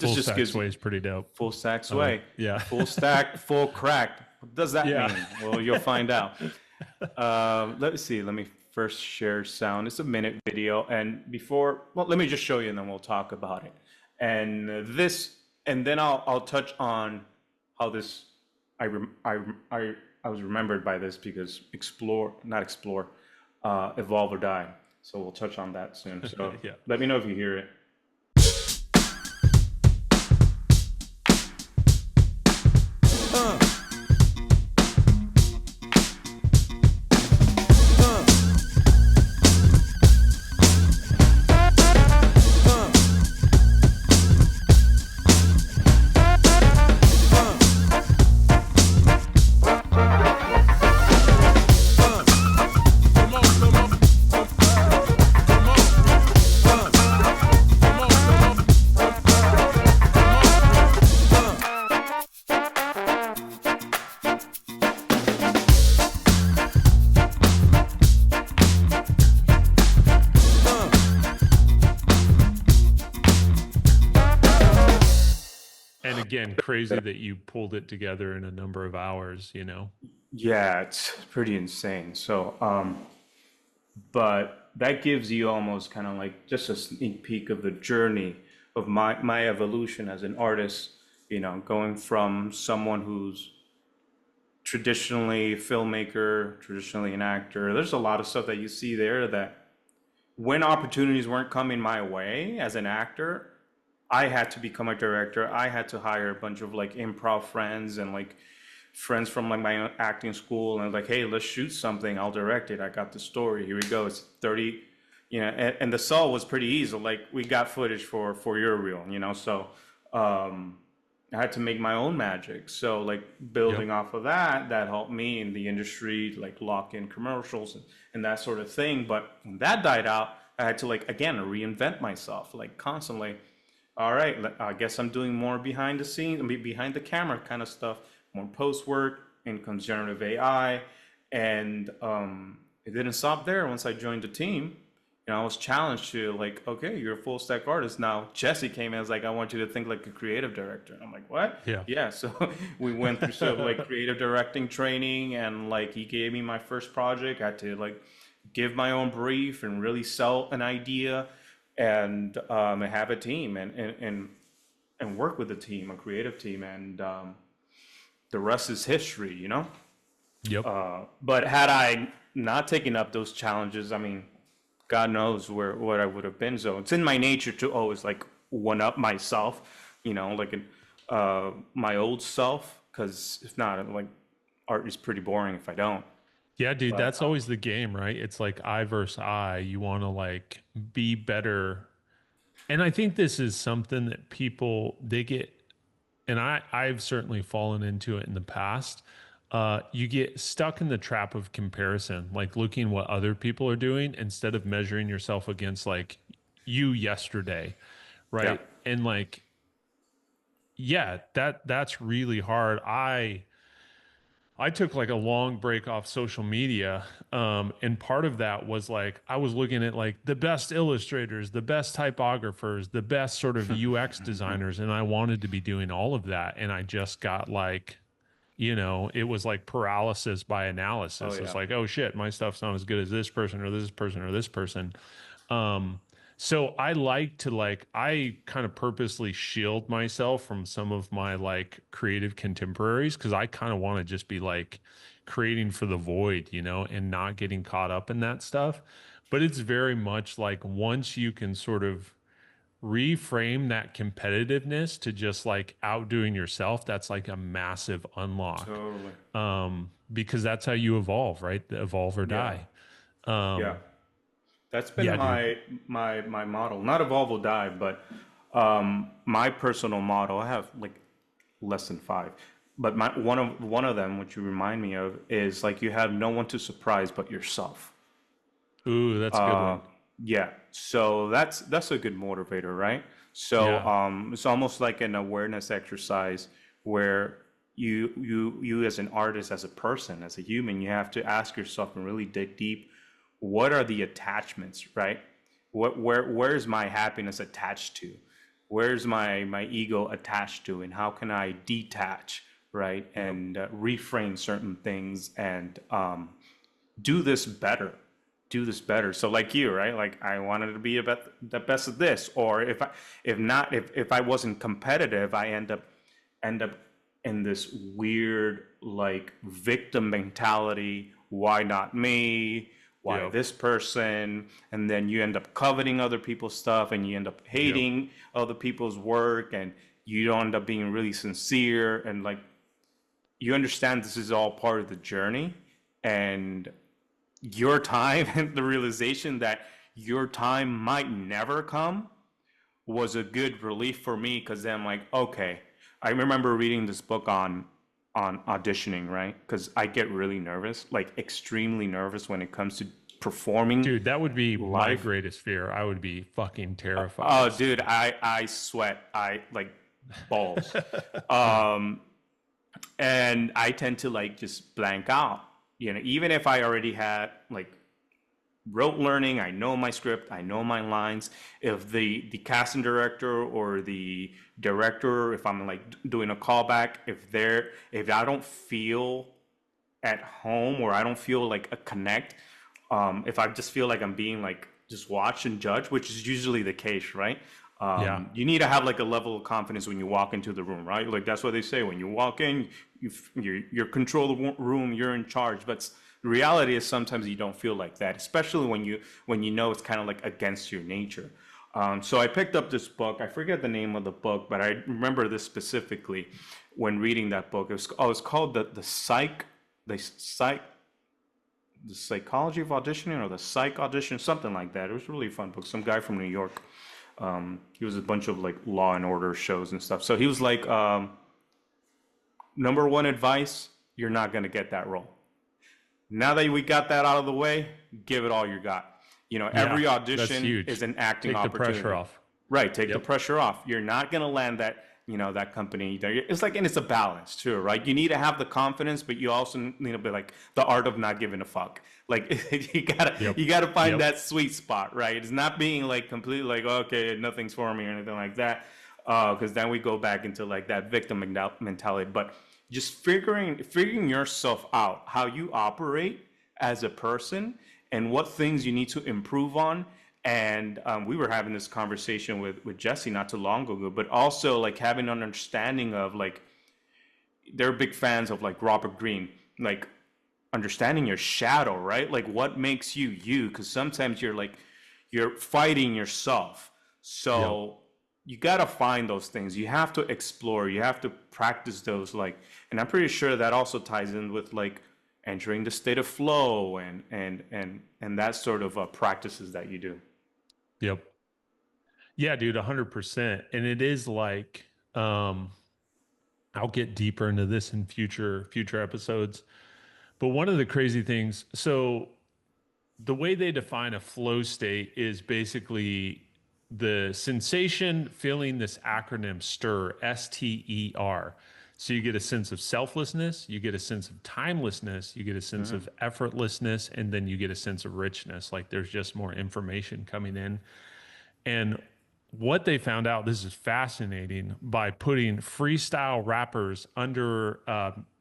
Full just stack gives sway is pretty dope. full stack I like, sway, yeah. full stack, full cracked. What does that Yeah. mean? Well, you'll find out. Let's see. Let me first share sound. It's a minute video, and before, well, let me just show you, and then we'll talk about it. And and then I'll touch on how this. I rem, I was remembered by this because not explore, evolve or die. So we'll touch on that soon. So Yeah. let me know if you hear it. And again, crazy that you pulled it together in a number of hours. Yeah, it's pretty insane. So, but that gives you almost kind of like just a sneak peek of the journey of my evolution as an artist, going from someone who's traditionally a filmmaker, traditionally an actor. There's a lot of stuff that you see there that when opportunities weren't coming my way as an actor, I had to become a director. I had to hire a bunch of like improv friends and like friends from like my own acting school, and like, hey, let's shoot something. I'll direct it. I got the story. Here we go. It's 30, and the saw was pretty easy. Like we got footage for your reel. So I had to make my own magic. So like Yep. building off of that, that helped me in the industry, like lock in commercials and that sort of thing. But when that died out, I had to like again reinvent myself like constantly. All right, I guess I'm doing more behind the scenes, behind the camera kind of stuff, more post work in generative AI, and it didn't stop there. Once I joined the team, I was challenged to like, okay, you're a full stack artist. Now Jesse came in and was like, I want you to think like a creative director. I'm like, what? Yeah. Yeah. So we went through sort of like creative directing training, and like he gave me my first project. I had to like give my own brief and really sell an idea, and have a team and work with a team, a creative team, and the rest is history, you know? Yep. But had I not taken up those challenges, I mean, God knows what I would have been. So it's in my nature to always like one up myself, like my old self, because if not, like art is pretty boring if I don't. Yeah, dude, But that's always the game, right? It's like I versus I. You want to like be better. And I think this is something that people they get, and I've certainly fallen into it in the past. You get stuck in the trap of comparison, like looking what other people are doing instead of measuring yourself against like you yesterday, yeah, right? And like, yeah, that's really hard. I took like a long break off social media. And part of that was like I was looking at like the best illustrators, the best typographers, the best sort of UX designers, and I wanted to be doing all of that. And I just got like, it was like paralysis by oh analysis. It's yeah, like, oh shit, my stuff's not as good as this person or this person or this person. Um, so I like to like I kind of purposely shield myself from some of my like creative contemporaries because I kind of want to just be like creating for the void, and not getting caught up in that stuff. But it's very much like once you can sort of reframe that competitiveness to just like outdoing yourself, that's like a massive unlock. totally, Because that's how you evolve, right? The evolve or yeah, die. yeah. Um, That's been yeah, dude. my model. Not evolve or die, but my personal model. I have like less than five, but my one of them, which you remind me of, is like you have no one to surprise but yourself. Ooh, that's a good one. Yeah, so that's a good motivator, right? So Yeah. it's almost like an awareness exercise where you as an artist, as a person, as a human, you have to ask yourself and really dig deep. What are the attachments, right? Where's my happiness attached to? Where's my ego attached to? And how can I detach, right? Yep. And reframe certain things and do this better, do this better. So like you, right? Like I wanted to be about the best of this, or if I wasn't competitive, I end up in this weird like victim mentality. Why not me? Why Yep. this person? And then you end up coveting other people's stuff, and you end up Yep. hating other people's work, and you don't end up being really sincere, and like you understand this is all part of the journey, and your time and the realization that your time might never come was a good relief for me, because then I'm like, okay, I remember reading this book on auditioning, right? Because I get really nervous, like extremely nervous when it comes to performing Dude, that would be my live. greatest fear. I would be fucking Oh, terrified. dude, I sweat, I like balls. Um, and I tend to like just blank out. Even if I already had like rote learning, I know my script, I know my lines. If the casting director or the director, if I'm like doing a callback, if I don't feel at home, or I don't feel like a connect, if I just feel like I'm being like just watched and judged, which is usually the case, right? Yeah. You need to have like a level of confidence when you walk into the room, right? Like that's what they say. When you walk in, you're control the room, you're in charge. But the reality is sometimes you don't feel like that, especially when you know it's kind of like against your nature. So I picked up this book. I forget the name of the book, but I remember this specifically when reading that book. It's called the psych the psychology of auditioning, or the psych audition, something like that. It was a really fun book. Some guy from New York. He was a bunch of like Law and Order shows and stuff. So he was like, number one advice: you're not gonna get that role. Now that we got that out of the way, give it all you got. Yeah. Every That's audition is huge. an acting Take the pressure opportunity. off. Right, take the Yep. pressure off. You're not gonna land that company there. It's like, and it's a balance too, right? You need to have the confidence, but you also need to be like the art of not giving a fuck. Like Yep. you gotta find Yep. that sweet spot, right? It's not being like completely like, okay, nothing's for me or anything like that, because then we go back into like that victim mentality. But just figuring yourself out, how you operate as a person, and what things you need to improve on. And we were having this conversation with Jesse not too long ago, but also like having an understanding of like, they're big fans of like Robert Greene, like understanding your shadow, right? Like what makes you you? Because sometimes you're fighting yourself. Yep. So you gotta find those things. You have to explore. You have to practice those. Like, and I'm pretty sure that also ties in with like entering the state of flow and that sort of practices that you do. Yep. Yeah, dude, 100%. And it is like, um, I'll get deeper into this in future episodes. But one of the crazy things, so the way they define a flow state is basically the sensation feeling this acronym STIR, STER. So you get a sense of selflessness, you get a sense of timelessness, you get a sense Mm, of effortlessness, and then you get a sense of richness. Like there's just more information coming in. And what they found out, this is fascinating, by putting freestyle rappers under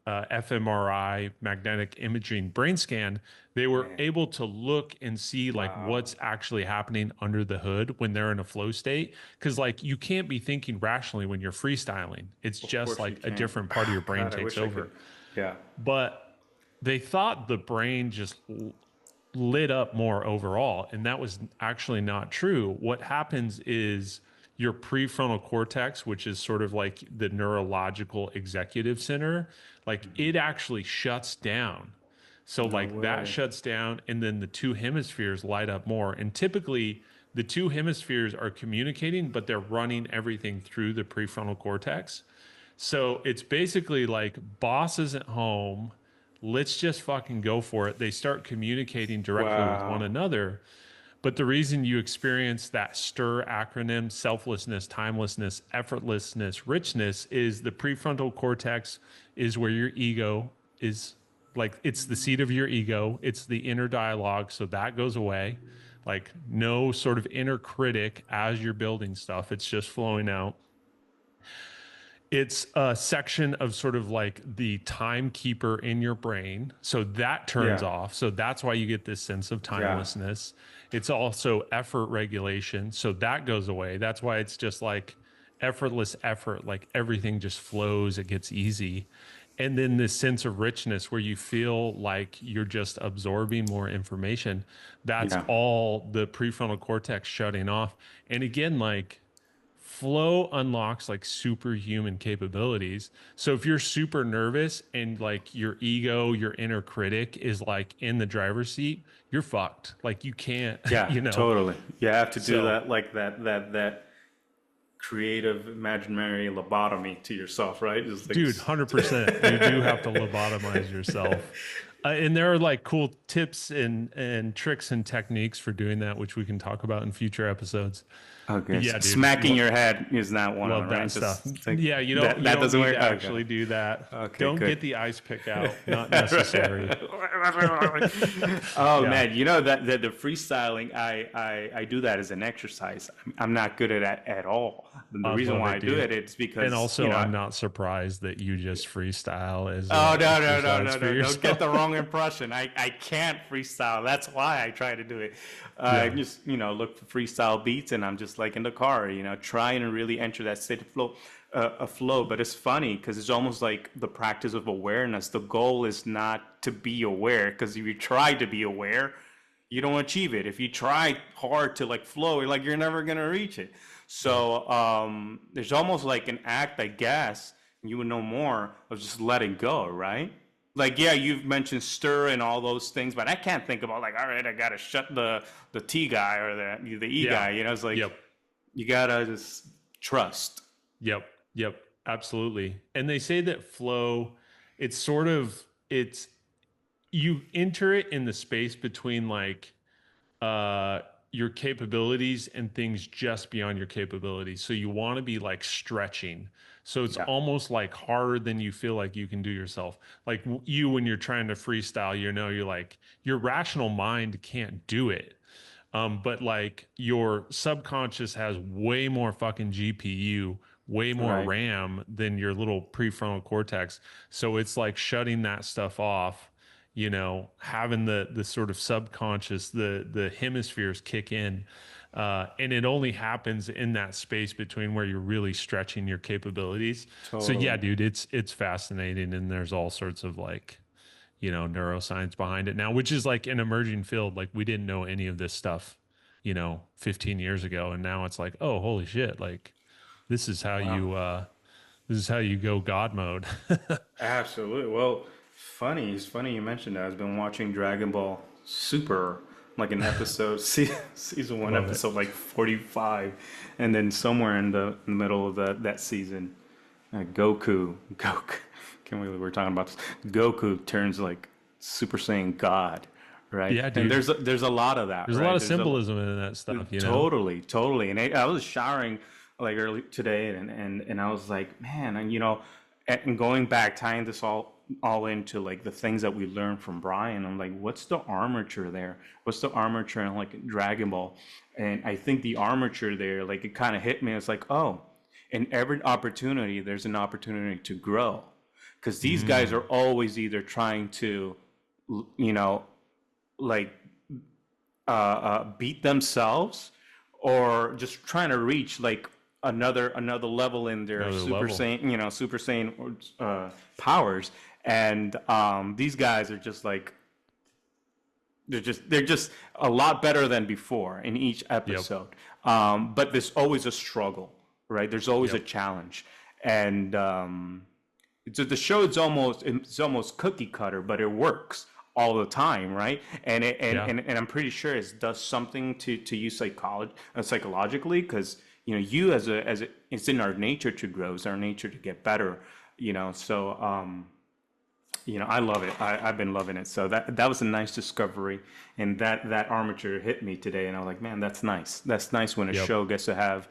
fMRI, magnetic imaging brain scan, they were man, able to look and see like wow. what's actually happening under the hood when they're in a flow state. Cause like you can't be thinking rationally when you're freestyling. It's Of just course you like a can. different part of your brain God, I takes wish I could. over. Yeah. But they thought the brain just lit up more overall. And that was actually not true. What happens is your prefrontal cortex, which is sort of like the neurological executive center, like it actually shuts down. So, No like that way. shuts down, and then the two hemispheres light up more. And typically, the two hemispheres are communicating, but they're running everything through the prefrontal cortex. So it's basically like boss isn't home. Let's just fucking go for it. They start communicating directly with one Wow. another. But the reason you experience that STIR acronym, selflessness, timelessness, effortlessness, richness, is the prefrontal cortex is where your ego is, like it's the seat of your ego. It's the inner dialogue. So that goes away. Like no sort of inner critic as you're building stuff. It's just flowing out. It's a section of sort of like the timekeeper in your brain. So that turns Yeah. off. So that's why you get this sense of Yeah. timelessness. It's also effort regulation. So that goes away. That's why it's just like effortless effort. Like everything just flows, it gets easy. And then this sense of richness where you feel like you're just absorbing more information. That's Yeah. all the prefrontal cortex shutting off. And again, like, flow unlocks like superhuman capabilities. So if you're super nervous and like your ego, your inner critic is like in the driver's seat, you're fucked. Like you can't, Yeah. you know. Totally. You have to do So, that, like that creative imaginary lobotomy to yourself, right? Just like. dude, 100%. You do have to lobotomize yourself. And there are like cool tips and tricks and techniques for doing that, which we can talk about in future episodes. But Okay. yeah, dude, Smacking your head is not one of love them, that right? stuff. Just like Yeah, you don't that. you That don't doesn't need work. to Okay. actually do that. Okay. Don't Good. get the ice pick out. Not necessary. Oh Yeah. man, you know that the freestyling, I do that as an exercise. I'm not good at that at all. And the I reason love why it, I do dude. it is And because also I'm not surprised that you just freestyle as oh a no no no exercise no for no! Don't get yourself. the wrong impression. I can't freestyle. That's why I try to do it. I Yeah. just look for freestyle beats, and I'm just like in the car, trying to really enter that state of flow, a flow. But it's funny because it's almost like the practice of awareness. The goal is not to be aware, because if you try to be aware, you don't achieve it. If you try hard to like flow, you're never gonna reach it. Yeah. So there's almost like an act, I guess, you would know more of just letting go, right? Like, yeah, you've mentioned stir and all those things, but I can't think about like, all right, I gotta shut the T guy or the E Yeah. guy. It's like Yep. you gotta just trust. Yep. Yep. Absolutely. And they say that flow, it's sort of it's you enter it in the space between like uh your capabilities and things just beyond your capabilities. So you want to be like stretching. So it's Yeah. almost like harder than you feel like you can do yourself. Like you, when you're trying to freestyle, you're like, your rational mind can't do it. But like your subconscious has way more fucking GPU, way more Right. RAM than your little prefrontal cortex. So it's like shutting that stuff off, having the sort of subconscious, the hemispheres kick in. And it only happens in that space between where you're really stretching your capabilities. So yeah, Totally. dude, it's fascinating, and there's all sorts of like neuroscience behind it now, which is like an emerging field. Like we didn't know any of this stuff, 15 years ago. And now it's like, oh, holy shit. Like this is how Wow. you go God mode. Absolutely. Well, it's funny you mentioned that. I've been watching Dragon Ball Super, like an episode, season one, Love it. episode like 45, and then somewhere in the middle of that season, Goku, can't believe we're talking about this. Goku turns like Super Saiyan God, right? Yeah, And dude. there's a lot of that, There's a lot right? of symbolism in that stuff. Totally, totally. And I was showering like early today, and I was like, man, and and going back, tying this all into like the things that we learned from Brian. I'm like, what's the armature there? What's the armature in like Dragon Ball? And I think the armature there, like it kind of hit me. It's like, oh, in every opportunity, there's an opportunity to grow, because these guys are Mm, always either trying to, you know, like beat themselves, or just trying to reach like another level in their another level. Super Saiyan powers. And these guys are just like they're just a lot better than before in each Yep. episode. But there's always a struggle, right? There's always a Yep. challenge, and so the show it's almost cookie cutter, but it works all the time, right? And it, and, Yeah. and I'm pretty sure it does something to you psychologically, because you as a it's in our nature to grow, it's our nature to get better, So I love it. I've been loving it. So that was a nice discovery, and that armature hit me today, and I was like, man, that's nice. That's nice when a Yep. show gets to have,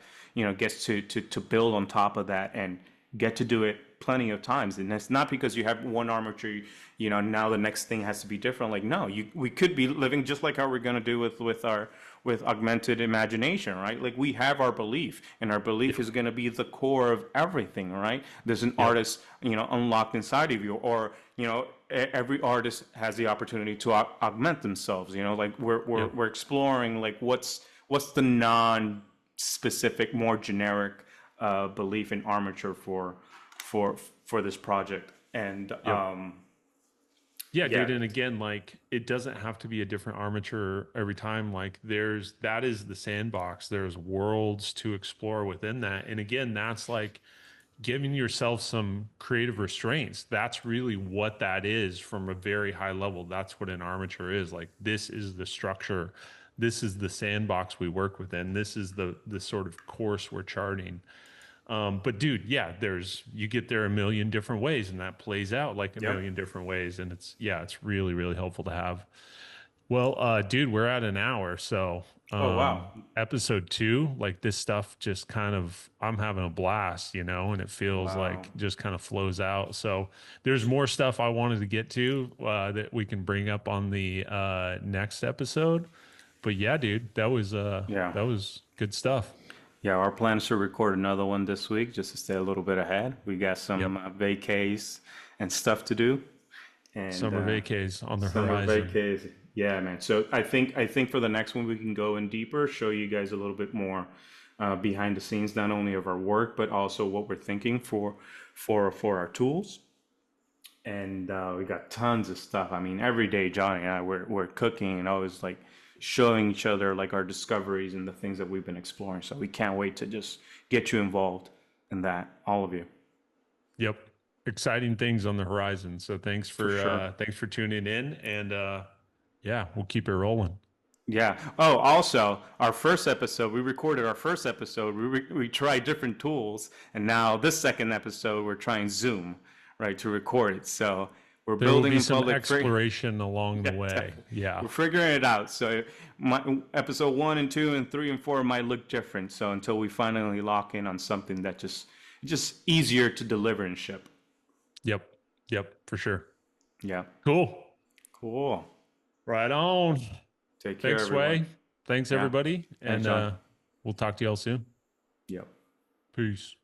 gets to build on top of that and get to do it plenty of times. And it's not because you have one armature, now the next thing has to be different. Like, no, we could be living just like how we're gonna do with augmented imagination, right? Like we have our belief, and our belief is going to be the core of everything, right? There's an Yep. artist, unlocked inside of you, or every artist has the opportunity to augment themselves. Like we're Yep. we're exploring like what's the non-specific, more generic belief in armature for this project, and Yep. Yeah, yeah, dude. And again, like it doesn't have to be a different armature every time. Like that is the sandbox. There's worlds to explore within that. And again, that's like giving yourself some creative restraints. That's really what that is from a very high level. That's what an armature is. Like this is the structure. This is the sandbox we work within. This is the sort of course we're charting. But dude, yeah, you get there a million different ways, and that plays out like a yep. million different ways. And it's really, really helpful to have. Well, dude, we're at an hour. So, Oh wow, episode two, like this stuff just kind of, I'm having a blast, and it feels wow. like just kind of flows out. So there's more stuff I wanted to get to, that we can bring up on the, next episode. But yeah, dude, Yeah. that was good stuff. Yeah, our plan is to record another one this week just to stay a little bit ahead. We got Yep. some vacays and stuff to do, and Summer vacays on the summer horizon. vacays. Yeah, man. So I think for the next one we can go in deeper, show you guys a little bit more behind the scenes, not only of our work but also what we're thinking for our tools. And we got tons of stuff. I mean, every day, Johnny and I we're cooking and always like showing each other like our discoveries and the things that we've been exploring. So we can't wait to just get you involved in that, all of you, Yep. Exciting things on the horizon. So for sure. thanks for tuning in, and yeah, we'll keep it rolling. Yeah. Oh, also, we recorded our first episode. We tried different tools, and now this second episode, we're trying Zoom, right, to record it. So we're There will building be in some public. exploration along the Yeah, way. definitely. Yeah. We're figuring it out. So episode 1 and 2 and 3 and 4 might look different. So until we finally lock in on something that just just easier to deliver and ship. Yep. Yep. For sure. Yeah. Cool. Cool. Right on. Take care, Thanks, everyone. Sway. Thanks, Yeah. everybody. Thanks, And John. we'll talk to y'all soon. Yep. Peace.